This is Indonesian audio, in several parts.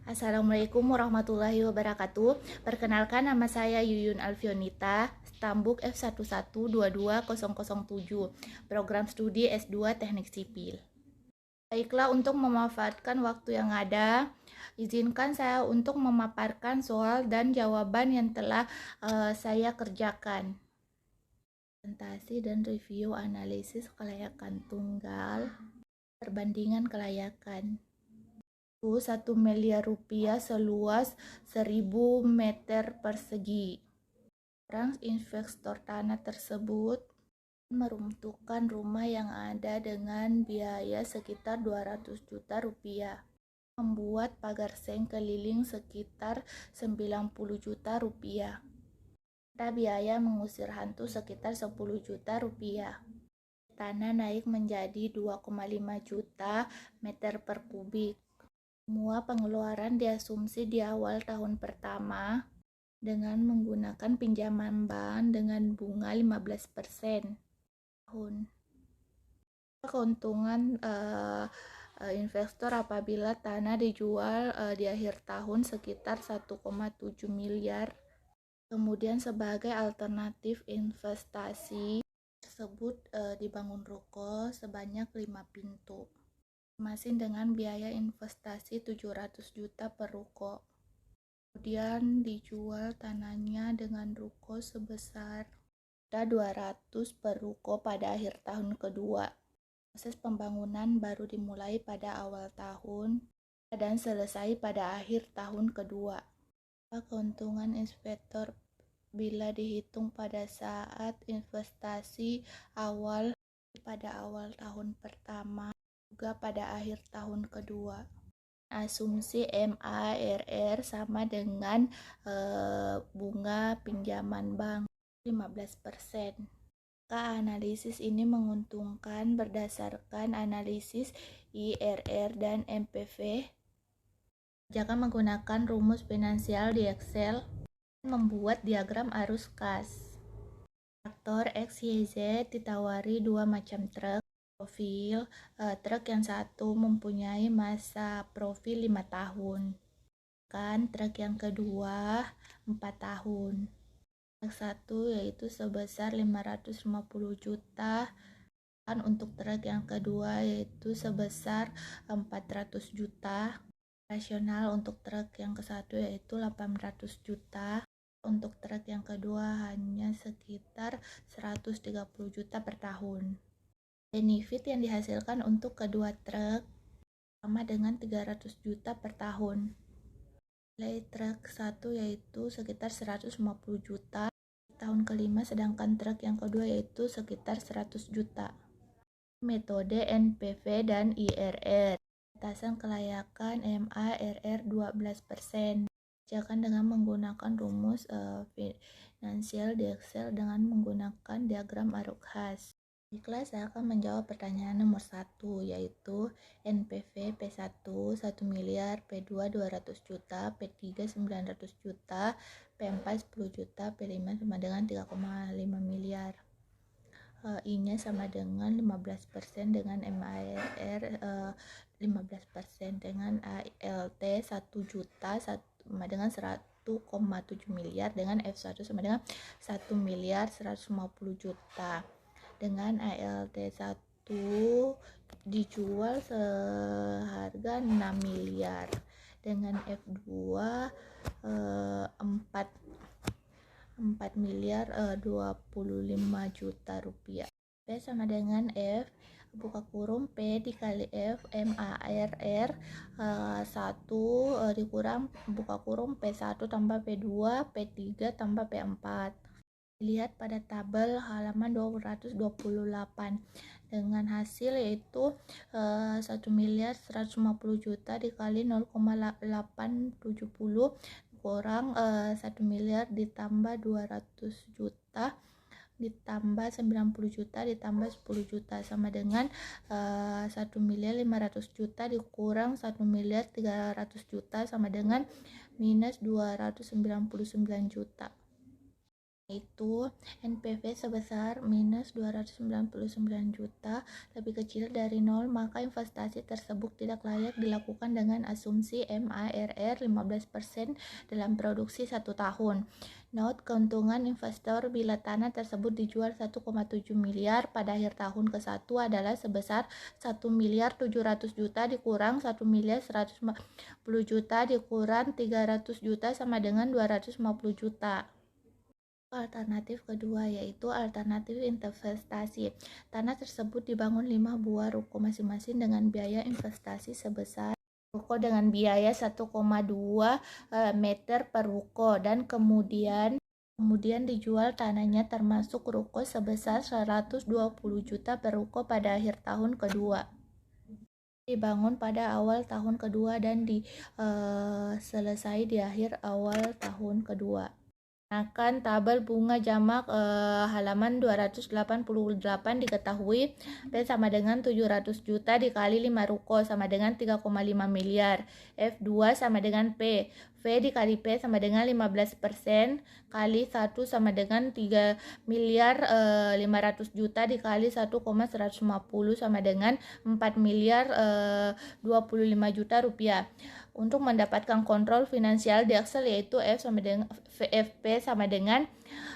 Assalamualaikum warahmatullahi wabarakatuh. Perkenalkan, nama saya Yuyun Alfionita, Stambuk F11222007, Program Studi S2 Teknik Sipil. Baiklah, untuk memanfaatkan waktu yang ada, izinkan saya untuk memaparkan soal dan jawaban yang telah saya kerjakan. Presentasi dan review analisis kelayakan tunggal, perbandingan kelayakan. 1 miliar rupiah seluas 1000 meter persegi. Orang investor tanah tersebut meruntuhkan rumah yang ada dengan biaya sekitar 200 juta rupiah, membuat pagar seng keliling sekitar 90 juta rupiah. Serta biaya mengusir hantu sekitar 10 juta rupiah. Tanah naik menjadi 2,5 juta meter per kubik. Semua pengeluaran diasumsi di awal tahun pertama dengan menggunakan pinjaman bank dengan bunga 15% tahun. Keuntungan investor apabila tanah dijual di akhir tahun sekitar 1,7 miliar. Kemudian sebagai alternatif investasi tersebut dibangun ruko sebanyak 5 pintu. Masing dengan biaya investasi 700 juta per ruko. Kemudian dijual tanahnya dengan ruko sebesar 200 per ruko pada akhir tahun kedua. Proses pembangunan baru dimulai pada awal tahun dan selesai pada akhir tahun kedua. Keuntungan investor bila dihitung pada saat investasi awal pada awal tahun pertama juga pada akhir tahun kedua. Asumsi MARR sama dengan bunga pinjaman bank 15%. Analisis ini menguntungkan berdasarkan analisis IRR dan MPV. Jika menggunakan rumus finansial di Excel, membuat diagram arus kas. Faktor X, Y, Z ditawari dua macam truk. Profil truk yang satu mempunyai masa profil 5 tahun, kan truk yang kedua 4 tahun. Truk satu yaitu sebesar 550 juta, kan untuk truk yang kedua yaitu sebesar 400 juta. Rasional untuk truk yang ke satu yaitu 800 juta. Untuk truk yang kedua hanya sekitar 130 juta per tahun. Benefit yang dihasilkan untuk kedua truk sama dengan 300 juta per tahun. Nilai truk 1 yaitu sekitar 150 juta tahun kelima, sedangkan truk yang kedua yaitu sekitar 100 juta. Metode NPV dan IRR. Batasan kelayakan MARR 12%. Kerjakan dengan menggunakan rumus finansial di Excel dengan menggunakan diagram arus kas. Di kelas saya akan menjawab pertanyaan nomor 1, yaitu NPV P1 1 miliar, P2 200 juta, P3 900 juta, P4 10 juta, P5 sama dengan 3,5 miliar. I-nya sama dengan 15% dengan MARR 15% dengan ALT 1 juta sama dengan 1,7 miliar dengan F1 sama dengan 1 miliar 150 juta dengan ALT 1 dijual seharga 6 miliar dengan F2 4 miliar 25 juta rupiah. P sama dengan F buka kurung P dikali F MARR 1 dikurang buka kurung P1 tambah P2 P3 tambah P4. Lihat pada tabel halaman 228 dengan hasil yaitu 1 miliar 150 juta dikali 0,870 kurang 1 miliar ditambah 200 juta ditambah 90 juta ditambah 10 juta sama dengan 1 miliar 500 juta dikurang 1 miliar 300 juta sama dengan minus 299 juta. Itu NPV sebesar minus 299 juta lebih kecil dari nol, maka investasi tersebut tidak layak dilakukan dengan asumsi MARR 15% dalam produksi 1 tahun. Note, keuntungan investor bila tanah tersebut dijual 1,7 miliar pada akhir tahun ke-1 adalah sebesar 1 miliar 700 juta dikurang 1 miliar 150 juta dikurang 300 juta sama dengan 250 juta. Alternatif kedua yaitu alternatif investasi. Tanah tersebut dibangun 5 buah ruko masing-masing dengan biaya investasi sebesar ruko dengan biaya 1,2 meter per ruko dan kemudian dijual tanahnya termasuk ruko sebesar 120 juta per ruko pada akhir tahun kedua. Dibangun pada awal tahun kedua dan selesai di akhir awal tahun kedua. Gunakan tabel bunga jamak halaman 288 diketahui P sama dengan 700 juta dikali 5 ruko sama dengan 3,5 miliar. F2 sama dengan P. V dikali P sama dengan 15% kali 1 sama dengan 3 miliar 500 juta dikali 1,150 sama dengan 4 miliar 25 juta rupiah. Untuk mendapatkan kontrol finansial di Excel yaitu FP sama dengan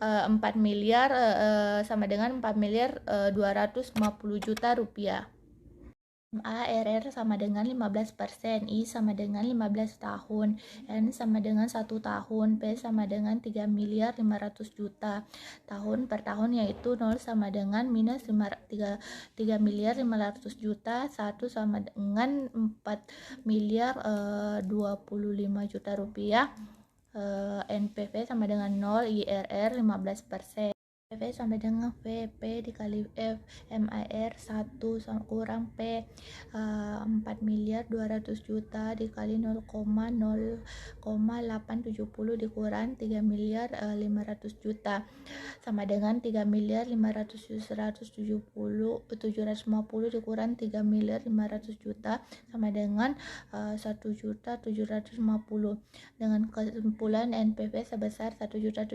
4 miliar sama dengan 4 miliar 250 juta rupiah. MARR sama dengan 15%, I sama dengan 15 tahun, N sama dengan 1 tahun, P sama dengan 3 miliar 500 juta tahun per tahun yaitu 0 sama dengan minus 3 miliar 500 juta, 1 sama dengan 4 miliar 25 juta rupiah, NPV sama dengan 0, IRR 15%. PV sama dengan VP dikali F MIR 1 kurang P 4 miliar 200 juta dikali 0,870 dikurang 3 miliar 500 juta sama dengan 3 miliar 750 dikurang 3 miliar 500 juta sama dengan 1.750. Dengan kesimpulan NPV sebesar 1.750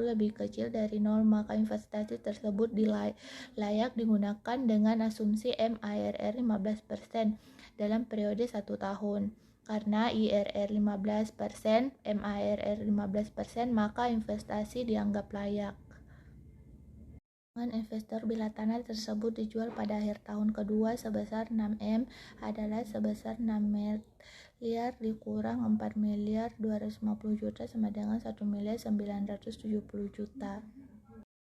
lebih kecil dari nol, maka investasi tersebut layak digunakan dengan asumsi MARR 15% dalam periode 1 tahun. Karena IRR 15%, MARR 15%, maka investasi dianggap layak. Dengan investor bila tanah tersebut dijual pada akhir tahun kedua sebesar 6M adalah sebesar 6 miliar dikurang 4 miliar 250 juta sama dengan 1 miliar 970 juta.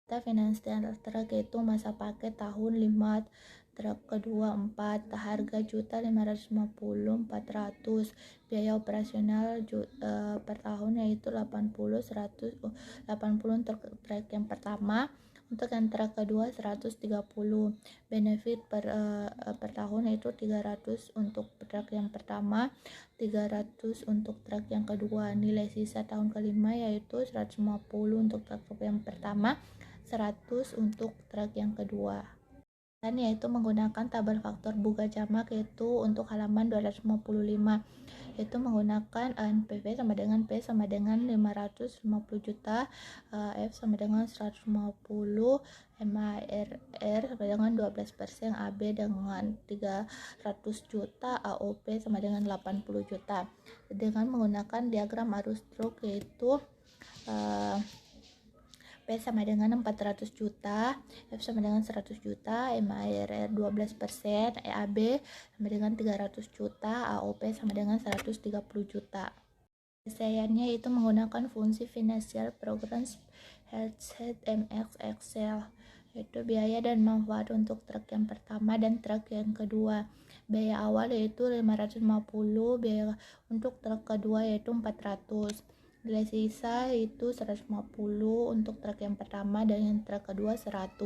Data finansial truk yaitu masa pakai tahun 5, truk kedua 4, harga juta 550 400, biaya operasional per tahun yaitu 80 180 untuk truk yang pertama, untuk yang truk kedua 130, benefit per tahun yaitu 300 untuk truk yang pertama, 300 untuk truk yang kedua, nilai sisa tahun kelima yaitu 150 untuk truk yang pertama, 100 untuk truk yang kedua. Dan yaitu menggunakan tabel faktor bunga jamak yaitu untuk halaman 255 yaitu menggunakan NPV sama dengan P sama dengan 550 juta, F sama dengan 150, MARR sama dengan 12%, AB dengan 300 juta, AOP sama dengan 80 juta. Dengan menggunakan diagram arus truk yaitu P sama dengan 400 juta, F sama dengan 100 juta, MARR 12%, EAB sama dengan 300 juta, AOP sama dengan 130 juta. Penyelesaiannya itu menggunakan fungsi Financial Program Spreadsheet MX Excel, yaitu biaya dan manfaat untuk truk yang pertama dan truk yang kedua. Biaya awal yaitu 550, biaya untuk truk kedua yaitu 400. Nilai sisa itu 150 untuk truk yang pertama dan yang truk kedua 100.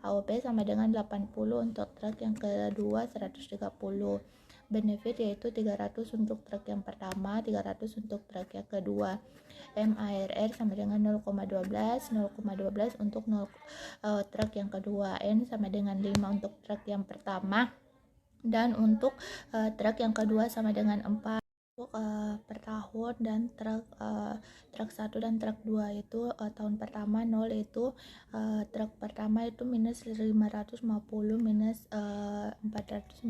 AOP sama dengan 80 untuk truk yang kedua 130. Benefit yaitu 300 untuk truk yang pertama, 300 untuk truk yang kedua. MARR sama dengan 0,12 untuk truk yang kedua. N sama dengan 5 untuk truk yang pertama dan untuk truk yang kedua sama dengan 4. Untuk per tahun dan truk 1 dan truk 2 itu tahun pertama 0 itu truk pertama itu minus 550 minus 400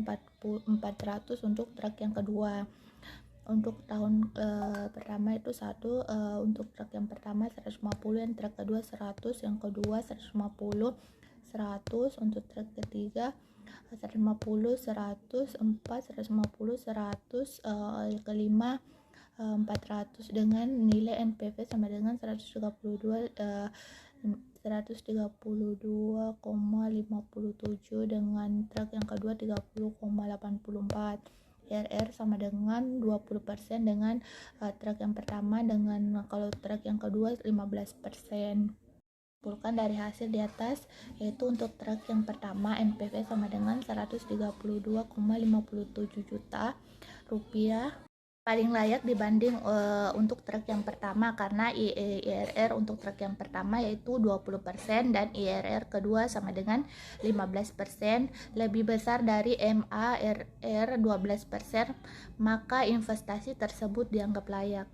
untuk truk yang kedua. Untuk tahun pertama itu untuk truk yang pertama 150, yang truk kedua 100, yang kedua 150, 100 untuk truk ketiga 150, 100, 4, 150, 100, kelima 400 dengan nilai NPV sama dengan 132,57 dengan truk yang kedua 30,84. IRR sama dengan 20% dengan truk yang pertama, dengan kalau truk yang kedua 15%. Simpulkan dari hasil di atas, yaitu untuk truk yang pertama NPV sama dengan 132,57 juta rupiah, paling layak dibanding untuk truk yang pertama karena IRR untuk truk yang pertama yaitu 20% dan IRR kedua sama dengan 15%, lebih besar dari MARR 12%, maka investasi tersebut dianggap layak.